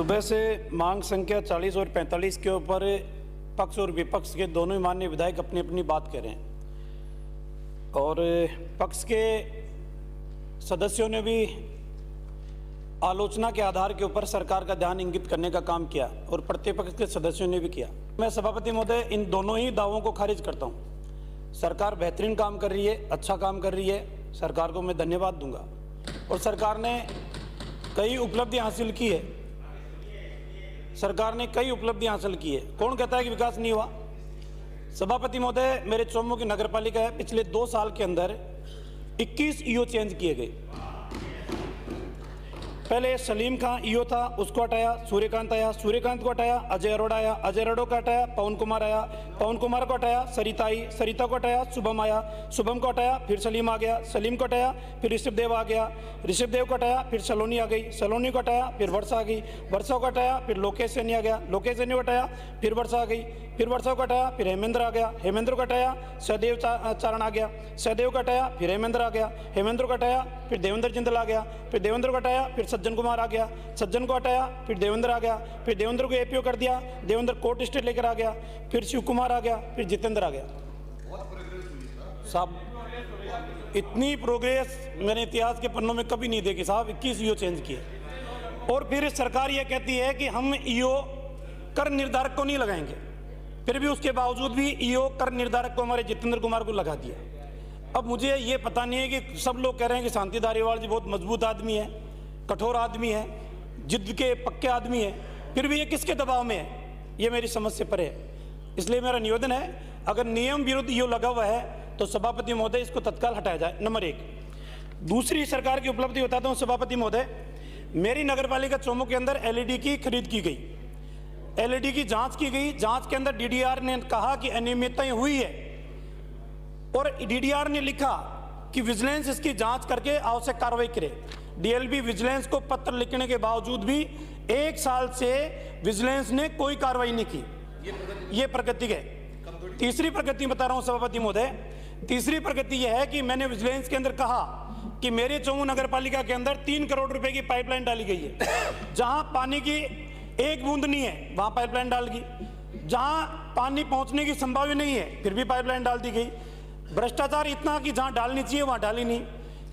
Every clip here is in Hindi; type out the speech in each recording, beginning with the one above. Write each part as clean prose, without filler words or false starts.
सुबह से मांग संख्या 40 और 45 के ऊपर पक्ष और विपक्ष के दोनों ही माननीय विधायक अपनी अपनी बात कह रहे हैं और पक्ष के सदस्यों ने भी आलोचना के आधार के ऊपर सरकार का ध्यान इंगित करने का काम किया और प्रतिपक्ष के सदस्यों ने भी किया। मैं सभापति महोदय इन दोनों ही दावों को खारिज करता हूं। सरकार बेहतरीन काम कर रही है, अच्छा काम कर रही है, सरकार को मैं धन्यवाद दूंगा और सरकार ने कई उपलब्धियां हासिल की है। सरकार ने कई उपलब्धियां हासिल की है। कौन कहता है कि विकास नहीं हुआ? सभापति महोदय, मेरे चौमू की नगर पालिका है, पिछले 2 साल के अंदर 21 ईओ चेंज किए गए। पहले सलीम खां ईओ था, उसको हटाया, सूर्यकांत आया, सूर्यकांत को हटाया, अजय अरोड़ा आया, अजय अरोड़ा को हटाया, पवन कुमार आया, पवन कुमार को हटाया, सरिता आई, सरिता को हटाया, शुभम आया, शुभम को हटाया, फिर सलीम आ गया, सलीम को हटाया, फिर ऋषभदेव आ गया, ऋषभदेव को हटाया, फिर सलोनी आ गई, सलोनी को हटाया, फिर वर्षा आ गई, वर्षा को हटाया, फिर लोकेश सैनी आ गया, लोकेश सैनी को हटाया, फिर वर्षा आ गई, फिर वर्षा को हटाया, फिर हेमेंद्र आ गया, हेमेंद्र को हटाया, सहदेव चारण आ गया, सहदेव को हटाया, फिर हेमेंद्र आ गया, हेमेंद्र को हटाया, फिर देवेंद्र जिंदल आ गया, फिर देवेंद्र को हटाया, फिर सज्जन कुमार आ गया, सज्जन को हटाया, फिर देवेंद्र आ गया, फिर देवेंद्र को एपीओ कर दिया, देवेंद्र कोर्ट स्टेट लेकर आ गया, फिर शिव कुमार आ गया, फिर जितेंद्र आ गया। साहब इतनी प्रोग्रेस मैंने इतिहास के पन्नों में कभी नहीं देखी साहब। 21 ईओ चेंज किए और फिर सरकार ये कहती है कि हम ईओ कर निर्धारक को नहीं लगाएंगे, फिर भी उसके बावजूद भी ईओ कर निर्धारक को हमारे जितेंद्र कुमार को लगा दिया। अब मुझे ये पता नहीं है कि सब लोग कह रहे हैं कि शांति धारीवाल जी बहुत मजबूत आदमी है, कठोर आदमी है, जिद्द के पक्के आदमी है, फिर भी ये किसके दबाव में है? ये मेरी समझ से परे है। इसलिए मेरा निवेदन है, अगर नियम विरुद्ध ईओ लगा हुआ है तो सभापति महोदय इसको तत्काल हटाया जाए। नंबर 1। दूसरी सरकार की उपलब्धि बताता हूँ सभापति महोदय। मेरी नगरपालिका चौमू के अंदर एलईडी की खरीद की गई, एलईडी की जांच की गई। जांच के अंदर डीडीआर ने कहा कि अनियमितताएं हुई है और डीडीआर ने लिखा कि विजिलेंस इसकी जांच करके आवश्यक कार्रवाई करे। डीएलबी विजिलेंस को पत्र लिखने के बावजूद भी 1 साल से विजिलेंस ने कोई कार्रवाई नहीं की। ये प्रगति है। तीसरी प्रगति बता रहा हूं सभापति महोदय। तीसरी प्रगति यह है कि मैंने विजिलेंस के अंदर कहा कि मेरे चौमू नगर पालिका के अंदर 3 करोड़ रुपए की पाइपलाइन डाली गई है। जहां पानी की 1 बूंद नहीं है वहां पाइपलाइन डाल दी, जहां पानी पहुंचने की संभावना नहीं है फिर भी पाइपलाइन डाल दी गई। भ्रष्टाचार इतना कि जहां डालनी चाहिए वहां डाली नहीं।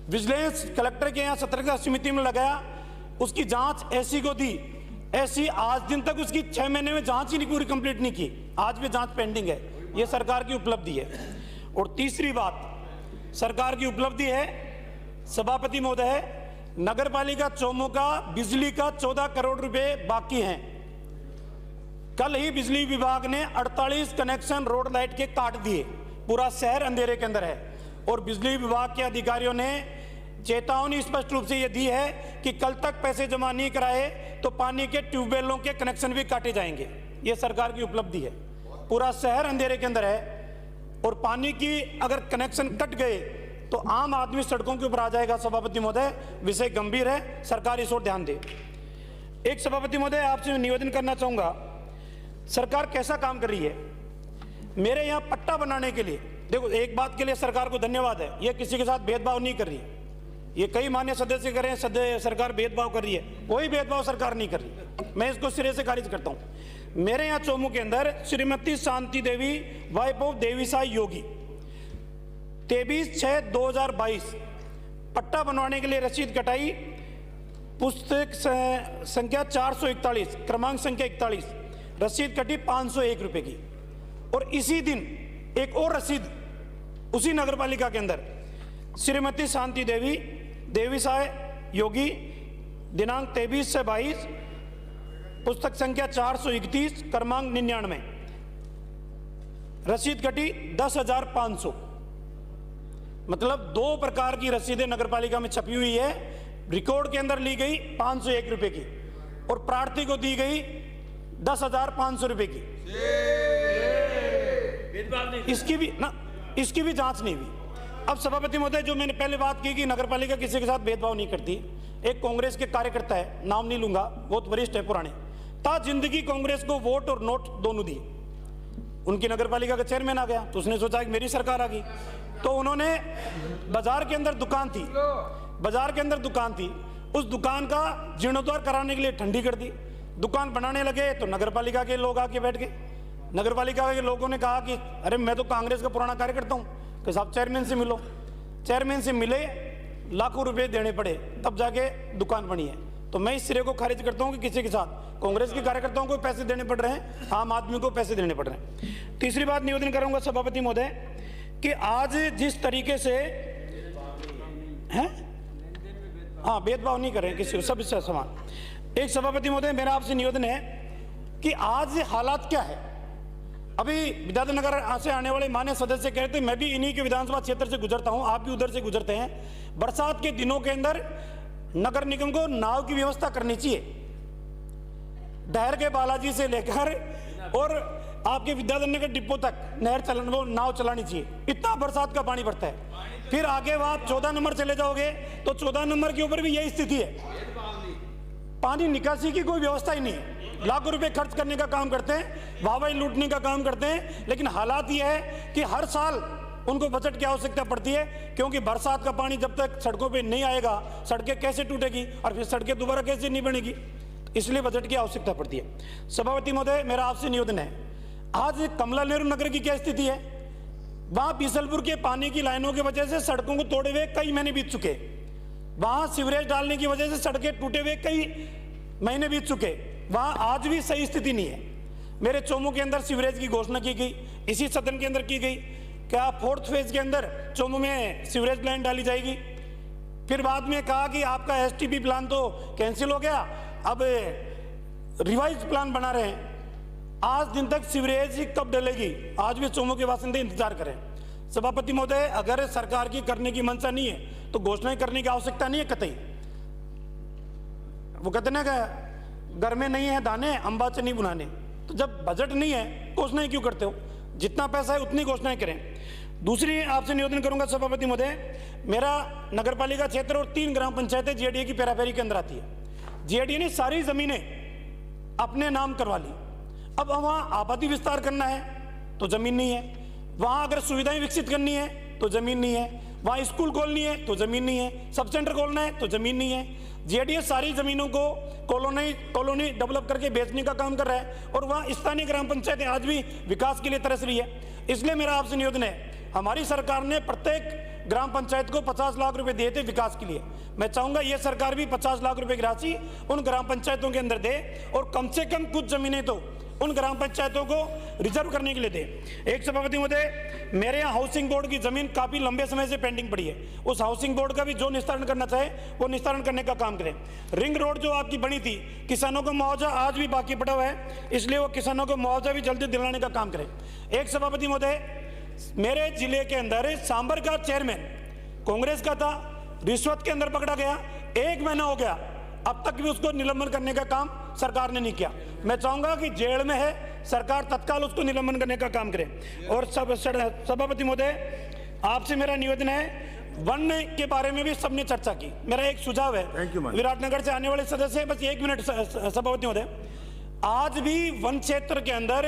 विजिलेंस कलेक्टर के यहाँ सतर्कता समिति में लगाया, उसकी जांच एससी को दी, एससी आज दिन तक उसकी 6 महीने में जांच ही नहीं पूरी कंप्लीट नहीं की, आज भी जांच पेंडिंग है। ये सरकार की उपलब्धि है। और तीसरी बात सरकार की उपलब्धि है सभापति महोदय, नगर पालिका चौमू का बिजली का 14 करोड़ रुपए बाकी हैं। कल ही बिजली विभाग ने 48 कनेक्शन रोड लाइट के काट दिए, पूरा शहर अंधेरे के अंदर है। और बिजली विभाग के अधिकारियों ने चेतावनी स्पष्ट रूप से यह दी है कि कल तक पैसे जमा नहीं कराए तो पानी के ट्यूबवेलों के कनेक्शन भी काटे जाएंगे। यह सरकार की उपलब्धि है। पूरा शहर अंधेरे के अंदर है और पानी की अगर कनेक्शन कट गए तो आम आदमी सड़कों के ऊपर आ जाएगा। सभापति महोदय, विषय गंभीर है, सरकार इस ओर ध्यान दे। एक सभापति महोदय, आपसे निवेदन करना चाहूंगा, सरकार कैसा काम कर रही है। मेरे यहाँ पट्टा बनाने के लिए, देखो एक बात के लिए सरकार को धन्यवाद है, यह किसी के साथ भेदभाव नहीं कर रही। ये कई मान्य सदस्य कह रहे हैं सरकार भेदभाव कर रही है, कोई भेदभाव सरकार नहीं कर रही। मैं इसको सिरे से खारिज करता हूं। मेरे यहाँ चौमू के अंदर श्रीमती शांति देवी वाइफ ऑफ देवीसाई योगी 23/6/2022 पट्टा बनवाने के लिए रसीद कटाई, पुस्तक संख्या 441 क्रमांक संख्या 41, रसीद कटी 501 रुपए की। और इसी दिन एक और रसीद उसी नगरपालिका के अंदर श्रीमती शांति देवी देवीसाई योगी दिनांक 23/6/22 पुस्तक संख्या 431 क्रमांक 99, रसीद कटी 10,500। मतलब 2 प्रकार की रसीदें नगरपालिका में छपी हुई है। रिकॉर्ड के अंदर ली गई 501 रुपए की और प्रार्थी को दी गई 10,500 रुपए की। इसकी भी जांच नहीं हुई। अब सभापति महोदय, जो मैंने पहले बात की कि नगरपालिका किसी के साथ भेदभाव नहीं करती, एक कांग्रेस के कार्यकर्ता है, नाम नहीं लूंगा, बहुत वरिष्ठ है, पुराने, ता जिंदगी कांग्रेस को वोट और नोट दोनों दिए। उनकी नगरपालिका का चेयरमैन आ गया तो उसने सोचा कि मेरी सरकार आ गई, तो उन्होंने बाजार के अंदर दुकान थी, उस दुकान का जीर्णोद्धार कराने के लिए ठंडी कर दी, दुकान बनाने लगे तो नगरपालिका के लोग आके बैठ गए। नगरपालिका के लोगों ने कहा कि अरे मैं तो कांग्रेस का पुराना कार्यकर्ता हूँ, कि साहब चेयरमैन से मिलो। चेयरमैन से मिले, लाखों रुपए देने पड़े, तब जाके दुकान बनी है। तो मैं इस सिरे को खारिज करता हूँ कि किसी के साथ कांग्रेस के कार्यकर्ताओं को पैसे देने पड़ रहे हैं, आम आदमी को पैसे देने पड़ रहे हैं। तीसरी बात निवेदन करूंगा सभापति महोदय कि आज जिस तरीके से हैं, हाँ भेदभाव नहीं करें किसी को, सब इससे समान। एक सभापति महोदय मेरा आपसे निवेदन है कि आज हालात क्या है। अभी विद्याधर से आने वाले मान्य सदस्य कह रहे थे, मैं भी इन्हीं के विधानसभा क्षेत्र से गुजरता हूं, आप भी उधर से गुजरते हैं। बरसात के दिनों के अंदर नगर निगम को नाव की व्यवस्था करनी चाहिए, डहर के बालाजी से लेकर और आपके विद्याधर नगर डिपो तक नाव चलानी चाहिए। इतना बरसात का पानी बढ़ता है। फिर आगे वहां 14 नंबर चले जाओगे तो 14 नंबर के ऊपर भी यही स्थिति है, पानी निकासी की कोई व्यवस्था ही नहीं है। लाखों रुपए खर्च करने का काम करते हैं, वाहवाही लूटने का काम करते हैं, लेकिन हालात यह है कि हर साल उनको बजट की आवश्यकता पड़ती है, क्योंकि बरसात का पानी जब तक सड़कों पे नहीं आएगा सड़कें कैसे टूटेगी और फिर सड़कें दोबारा कैसे नहीं बनेगी, इसलिए बजट की आवश्यकता पड़ती है। सभापति महोदय मेरा आपसे निवेदन है, आज कमला नेहरू नगर की क्या स्थिति है। वहां बीसलपुर के पानी की लाइनों की वजह से सड़कों को तोड़े हुए कई महीने बीत चुके, वहां सीवरेज डालने की वजह से सड़कें टूटे हुए कई महीने बीत चुके, वहां आज भी सही स्थिति नहीं है। मेरे चोमू के अंदर सीवरेज की घोषणा की गई, इसी सदन के अंदर की गई, क्या 4th फेज के अंदर चोमू में सीवरेज लाइन डाली जाएगी। फिर बाद में कहा कि आपका STP प्लान तो कैंसिल हो गया, अब रिवाइज प्लान बना रहे हैं। आज दिन तक सीवरेज कब डलेगी, आज भी चोमू के बासिंदे इंतजार करें। सभापति महोदय अगर सरकार की करने की मंशा नहीं है तो घोषणाएं करने की आवश्यकता नहीं है कतई। वो कहते ना घर में नहीं है दाने अंबा से नहीं बुनाने, तो जब बजट नहीं है घोषणाएं क्यों करते हो, जितना पैसा है उतनी घोषणाएं करें। दूसरी आपसे निवेदन करूंगा सभापति महोदय, मेरा नगरपालिका क्षेत्र और 3 ग्राम पंचायतें JDA की पेरापेरी के अंदर आती है। JDA ने सारी जमीनें अपने नाम करवा ली, अब वहां आबादी विस्तार करना है तो जमीन नहीं है, वहां अगर सुविधाएं विकसित करनी है तो जमीन नहीं है, वहां स्कूल खोलनी है तो जमीन नहीं है, सब सेंटर खोलना है तो जमीन नहीं है। JDA सारी जमीनों को कॉलोनी डेवलप करके बेचने का काम कर रहा है और वहां स्थानीय ग्राम पंचायतें आज भी विकास के लिए तरस रही है। इसलिए मेरा आपसे निवेदन है, हमारी सरकार ने प्रत्येक ग्राम पंचायत को 50 लाख रुपए दिए थे विकास के लिए। मैं चाहूंगा ये सरकार भी 50 लाख रुपए की राशि उन ग्राम पंचायतों के अंदर दे और कम से कम कुछ जमीनें तो उन ग्राम पंचायतों को रिजर्व करने के लिए दे। एक सभापति महोदय, मेरे यहाँ हाउसिंग बोर्ड की जमीन काफी लंबे समय से पेंडिंग पड़ी है, उस हाउसिंग बोर्ड का भी जो निस्तारण करना चाहे वो निस्तारण करने का काम करें। रिंग रोड जो आपकी बनी थी, किसानों को मुआवजा आज भी बाकी पड़ा हुआ है, इसलिए वो किसानों को मुआवजा भी जल्दी दिलाने का काम करें। एक सभापति महोदय, मेरे जिले के अंदर सांबर का चेयरमैन कांग्रेस का था, रिश्वत के अंदर पकड़ा गया, 1 महीना हो गया, अब तक भी उसको निलंबन करने का काम सरकार ने नहीं किया। मैं चाहूंगा कि जेल में है, सरकार तत्काल उसको निलंबन करने का काम करे। और सभापति महोदय, आपसे मेरा निवेदन है, वन के बारे में भी सबने चर्चा की, मेरा एक सुझाव है, विराटनगर से आने वाले सदस्य, बस 1 मिनट सभापति महोदय, आज भी वन क्षेत्र के अंदर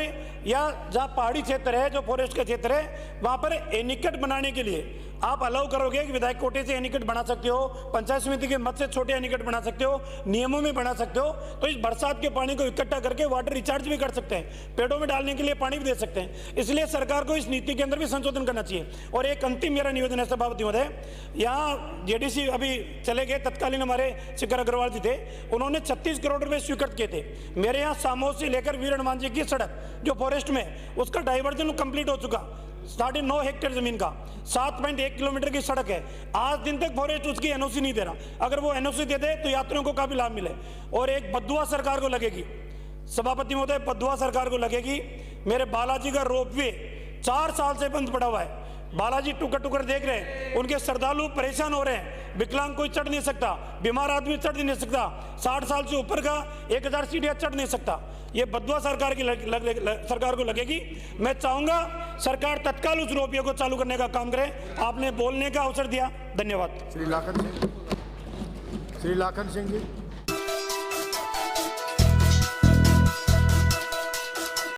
या जहां पहाड़ी क्षेत्र है, जो फॉरेस्ट का क्षेत्र है, वहां पर एनीकट बनाने के लिए आप अलाउ करोगे कि विधायक कोटे से एनीकट बना सकते हो, पंचायत समिति के मत से छोटे एनीकट बना सकते हो, नियमों में बना सकते हो, तो इस बरसात के पानी को इकट्ठा करके वाटर रिचार्ज भी कर सकते हैं, पेड़ों में डालने के लिए पानी भी दे सकते हैं। इसलिए सरकार को इस नीति के अंदर भी संशोधन करना चाहिए। और एक अंतिम मेरा निवेदन है सभापति महोदय, यहाँ JDC अभी चले गए, तत्कालीन हमारे शिखर अग्रवाल जी थे, उन्होंने 36 करोड़ रुपए स्वीकृत किए थे। मेरे यहाँ सामो से लेकर वीर हनुमान जी की सड़क जो फॉरेस्ट में, उसका डाइवर्जन कंप्लीट हो चुका, 9.5 हेक्टेयर जमीन का 7.1 किलोमीटर की सड़क है। आज दिन तक फॉरेस्ट उसकी NOC नहीं दे रहा, अगर वो NOC दे दे तो यात्रियों को काफी लाभ मिले। और एक बददुआ सरकार को लगेगी सभापति महोदय, बददुआ सरकार को लगेगी, मेरे बालाजी का रोपवे 4 साल से बंद पड़ा हुआ है, बालाजी टुकर टुकर देख रहे हैं, उनके श्रद्धालु परेशान हो रहे हैं, विकलांग कोई चढ़ नहीं सकता, बीमार आदमी चढ़ नहीं सकता, 60 साल से ऊपर का 1000 सीढ़ियां चढ़ नहीं सकता। ये बददुआ सरकार की सरकार को लगेगी। मैं चाहूंगा सरकार तत्काल उस रोपवे को चालू करने का काम करे। आपने बोलने का अवसर दिया, धन्यवाद। श्री लाखन सिंह जी।